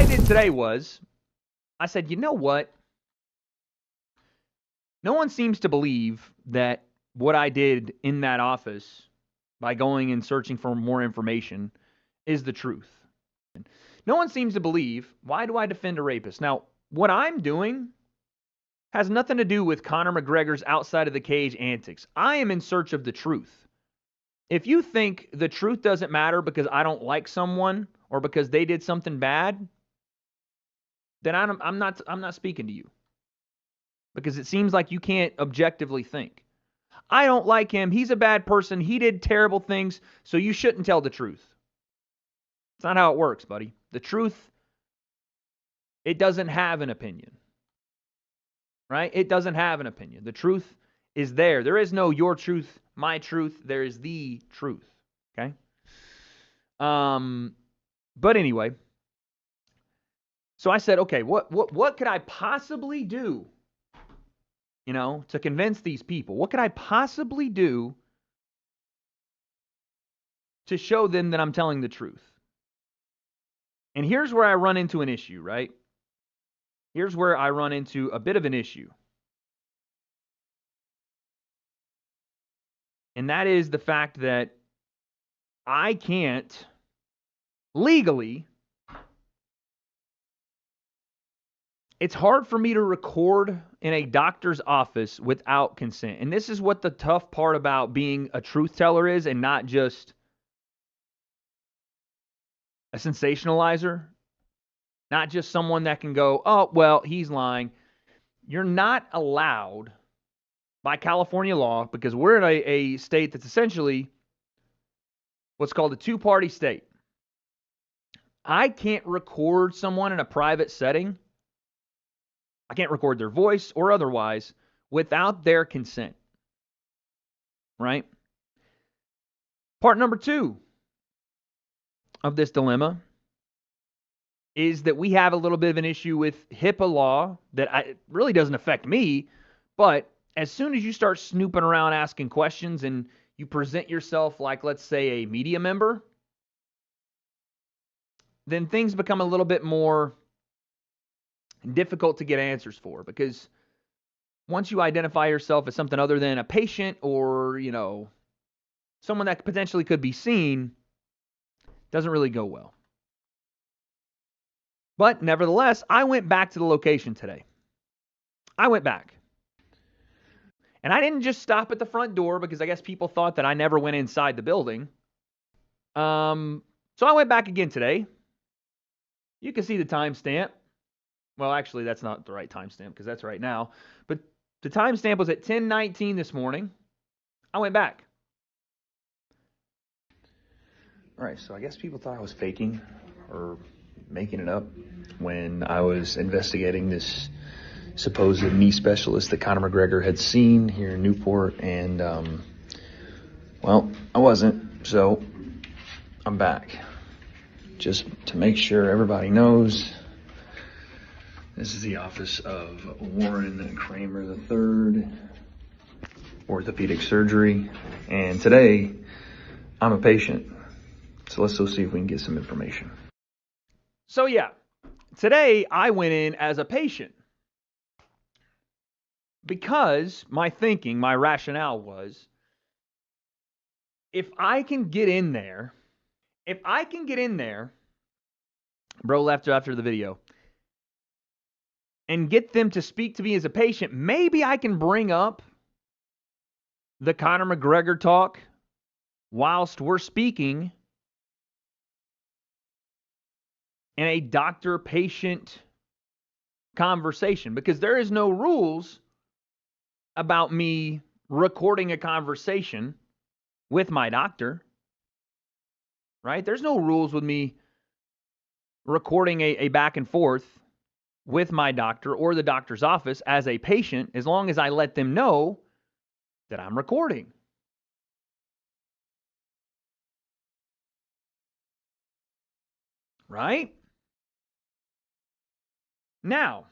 did today was, I said, you know what? No one seems to believe that what I did in that office by going and searching for more information is the truth. No one seems to believe. Why do I defend a rapist? Now, what I'm doing has nothing to do with Conor McGregor's outside of the cage antics. I am in search of the truth. If you think the truth doesn't matter because I don't like someone or because they did something bad, then I'm not speaking to you. Because it seems like you can't objectively think. I don't like him. He's a bad person. He did terrible things, so you shouldn't tell the truth. It's not how it works, buddy. The truth, it doesn't have an opinion. Right? It doesn't have an opinion. The truth is there. There is no your truth, my truth. There is the truth. Okay? But anyway, so I said, okay, what could I possibly do, to convince these people? What could I possibly do to show them that I'm telling the truth? And here's where I run into an issue, right? Here's where I run into a bit of an issue. And that is the fact that I can't legally, it's hard for me to record in a doctor's office without consent. And this is what the tough part about being a truth teller is, and not just a sensationalizer, not just someone that can go, oh, well, he's lying. You're not allowed by California law, because we're in a state that's essentially what's called a two-party state. I can't record someone in a private setting. I can't record their voice or otherwise without their consent. Right? Part number 2 of this dilemma is that we have a little bit of an issue with HIPAA law that really doesn't affect me, but as soon as you start snooping around asking questions and you present yourself like, let's say, a media member, then things become a little bit more difficult to get answers for, because once you identify yourself as something other than a patient or, someone that potentially could be seen, it doesn't really go well. But nevertheless, I went back to the location today. I went back. And I didn't just stop at the front door, because I guess people thought that I never went inside the building. So I went back again today. You can see the timestamp. Well, actually, that's not the right timestamp, because that's right now. But the timestamp was at 10:19 this morning. I went back. All right, so I guess people thought I was faking or making it up when I was investigating this supposed knee specialist that Conor McGregor had seen here in Newport, and well, I wasn't, so I'm back. Just to make sure everybody knows, this is the office of Warren Kramer III, orthopedic surgery, and today I'm a patient. So let's go see if we can get some information. So yeah, today I went in as a patient because my thinking, my rationale was, if I can get in there, bro left after the video, and get them to speak to me as a patient, maybe I can bring up the Conor McGregor talk whilst we're speaking in a doctor-patient conversation, because there is no rules about me recording a conversation with my doctor, right? There's no rules with me recording a back and forth with my doctor or the doctor's office as a patient, as long as I let them know that I'm recording. Right? Now,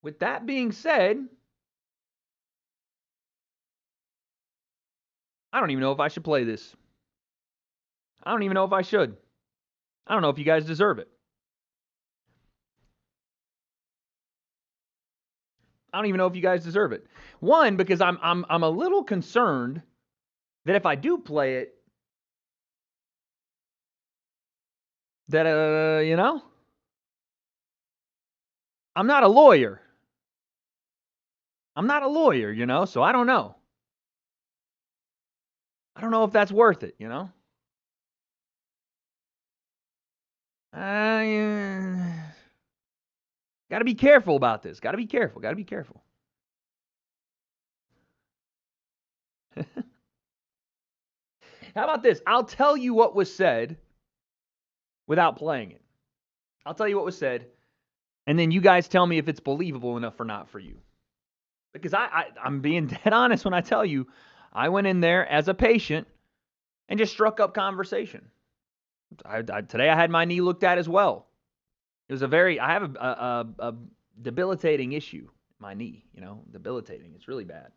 with that being said, I don't even know if I should play this. I don't even know if I should. I don't know if you guys deserve it. I don't even know if you guys deserve it. One, because I'm a little concerned that if I do play it, that I'm not a lawyer. I'm not a lawyer, so I don't know. I don't know if that's worth it, Got to be careful about this. Got to be careful. Got to be careful. How about this? I'll tell you what was said without playing it. I'll tell you what was said, and then you guys tell me if it's believable enough or not for you. Because I'm being dead honest when I tell you, I went in there as a patient and just struck up conversation. Today I had my knee looked at as well. It was I have a debilitating issue, my knee, debilitating. It's really bad.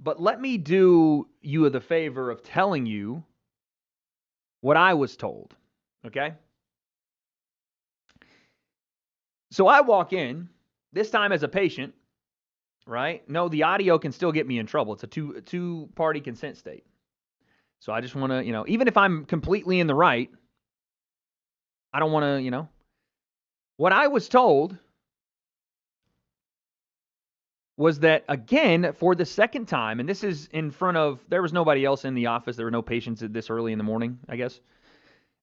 But let me do you the favor of telling you what I was told, okay? So I walk in, this time as a patient, right? No, the audio can still get me in trouble. It's a two-party consent state. So I just want to, even if I'm completely in the right, I don't want to, What I was told was that, again, for the second time, and this is in front of, there was nobody else in the office. There were no patients this early in the morning, I guess.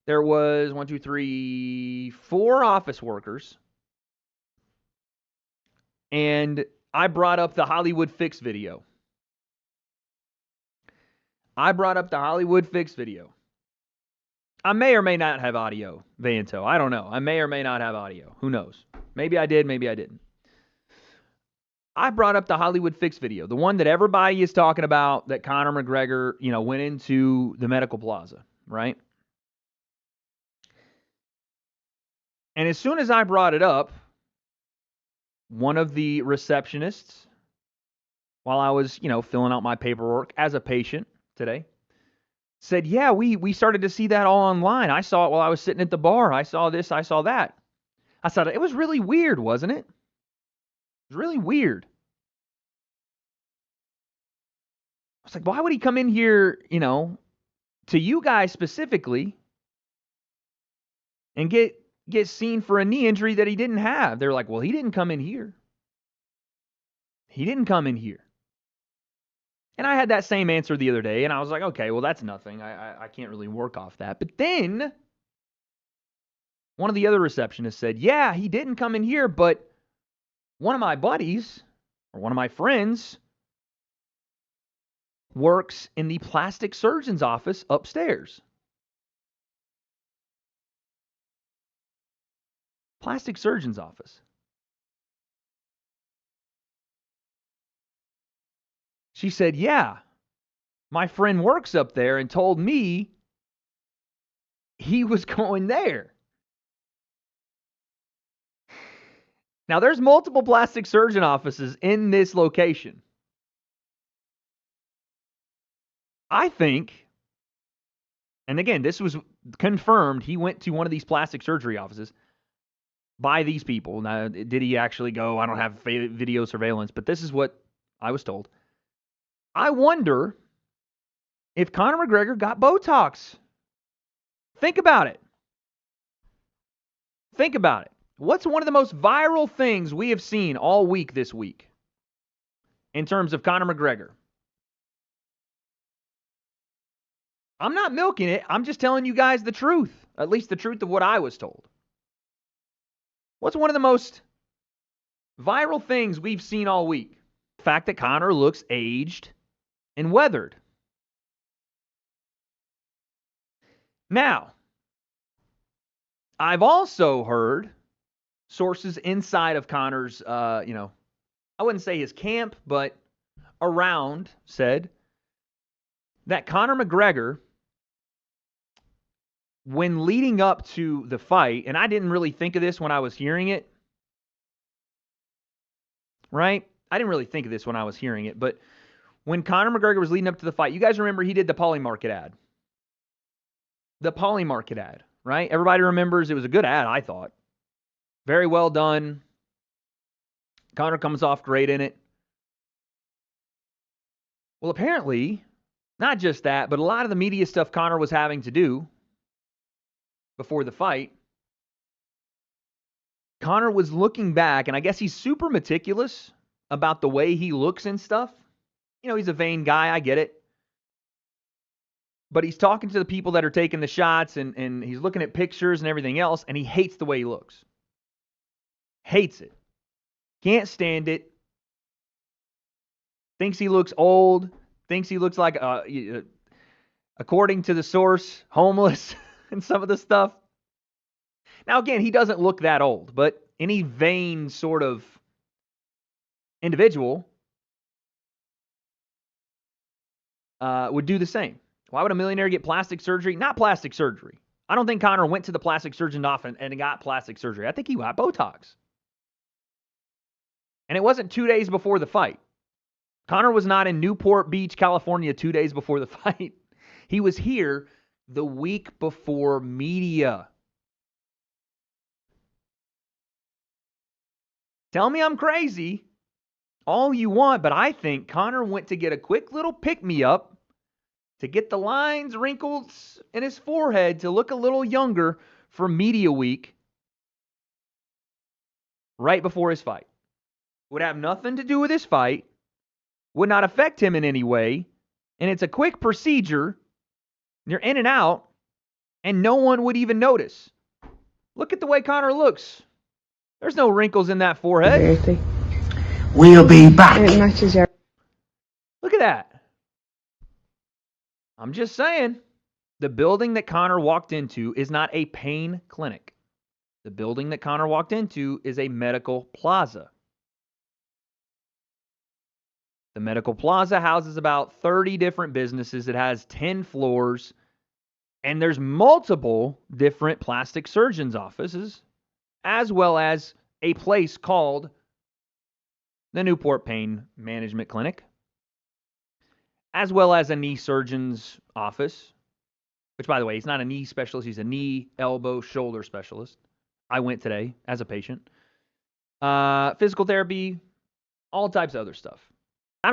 There was 4 office workers. And I brought up the Hollywood Fix video. I may or may not have audio, Vanto. I don't know. I may or may not have audio. Who knows? Maybe I did, maybe I didn't. I brought up the Hollywood Fix video, the one that everybody is talking about, that Conor McGregor, went into the Medical Plaza, right? And as soon as I brought it up, one of the receptionists, while I was, filling out my paperwork as a patient today, said, yeah, we started to see that all online. I saw it while I was sitting at the bar. I saw this, I saw that. I thought it was really weird, wasn't it? It was really weird. I was like, why would he come in here, to you guys specifically and get seen for a knee injury that he didn't have? They're like, well, he didn't come in here. He didn't come in here. And I had that same answer the other day, and I was like, okay, well, that's nothing. I can't really work off that. But then one of the other receptionists said, yeah, he didn't come in here, but one of my buddies or one of my friends works in the plastic surgeon's office upstairs. Plastic surgeon's office. She said, yeah, my friend works up there and told me he was going there. Now, there's multiple plastic surgeon offices in this location. I think, and again, this was confirmed, he went to one of these plastic surgery offices by these people. Now, did he actually go? I don't have video surveillance, but this is what I was told. I wonder if Conor McGregor got Botox. Think about it. Think about it. What's one of the most viral things we have seen all week this week in terms of Conor McGregor? I'm not milking it. I'm just telling you guys the truth, at least the truth of what I was told. What's one of the most viral things we've seen all week? The fact that Conor looks aged and weathered. Now, I've also heard sources inside of Conor's, I wouldn't say his camp, but around, said that Conor McGregor, when leading up to the fight, and I didn't really think of this when I was hearing it, right? I didn't really think of this when I was hearing it, but when Conor McGregor was leading up to the fight, you guys remember he did the Polymarket ad. The Polymarket ad, right? Everybody remembers it was a good ad, I thought. Very well done. Conor comes off great in it. Well, apparently, not just that, but a lot of the media stuff Conor was having to do before the fight, Conor was looking back, and I guess he's super meticulous about the way he looks and stuff. You know, he's a vain guy, I get it. But he's talking to the people that are taking the shots, and he's looking at pictures and everything else, and he hates the way he looks. Hates it. Can't stand it. Thinks he looks old. Thinks he looks like, according to the source, homeless and some of the stuff. Now, again, he doesn't look that old, but any vain sort of individual would do the same. Why would a millionaire get plastic surgery? Not plastic surgery. I don't think Conor went to the plastic surgeon often and got plastic surgery. I think he got Botox. And it wasn't 2 days before the fight. Conor was not in Newport Beach, California 2 days before the fight. He was here the week before media. Tell me I'm crazy all you want, but I think Conor went to get a quick little pick-me-up to get the lines, wrinkles in his forehead to look a little younger for media week right before his fight. Would have nothing to do with his fight, would not affect him in any way, and it's a quick procedure. You're in and out, and no one would even notice. Look at the way Conor looks. There's no wrinkles in that forehead. We'll be back. It matches your... Look at that. I'm just saying, the building that Conor walked into is not a pain clinic. The building that Conor walked into is a Medical Plaza. The Medical Plaza houses about 30 different businesses. It has 10 floors, and there's multiple different plastic surgeons' offices, as well as a place called the Newport Pain Management Clinic, as well as a knee surgeon's office, which, by the way, he's not a knee specialist. He's a knee, elbow, shoulder specialist. I went today as a patient. Physical therapy, all types of other stuff. I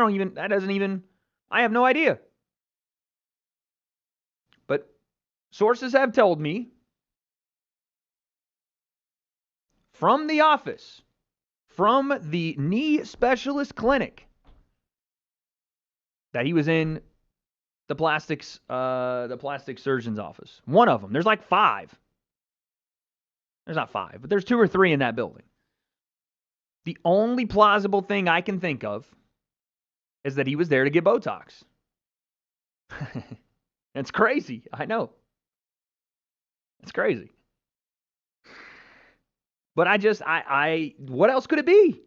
have no idea. But sources have told me from the office, from the knee specialist clinic, that he was in the plastic surgeon's office. One of them. There's like 5. There's not 5, but there's 2 or 3 in that building. The only plausible thing I can think of is that he was there to get Botox. It's crazy. I know. It's crazy. But what else could it be?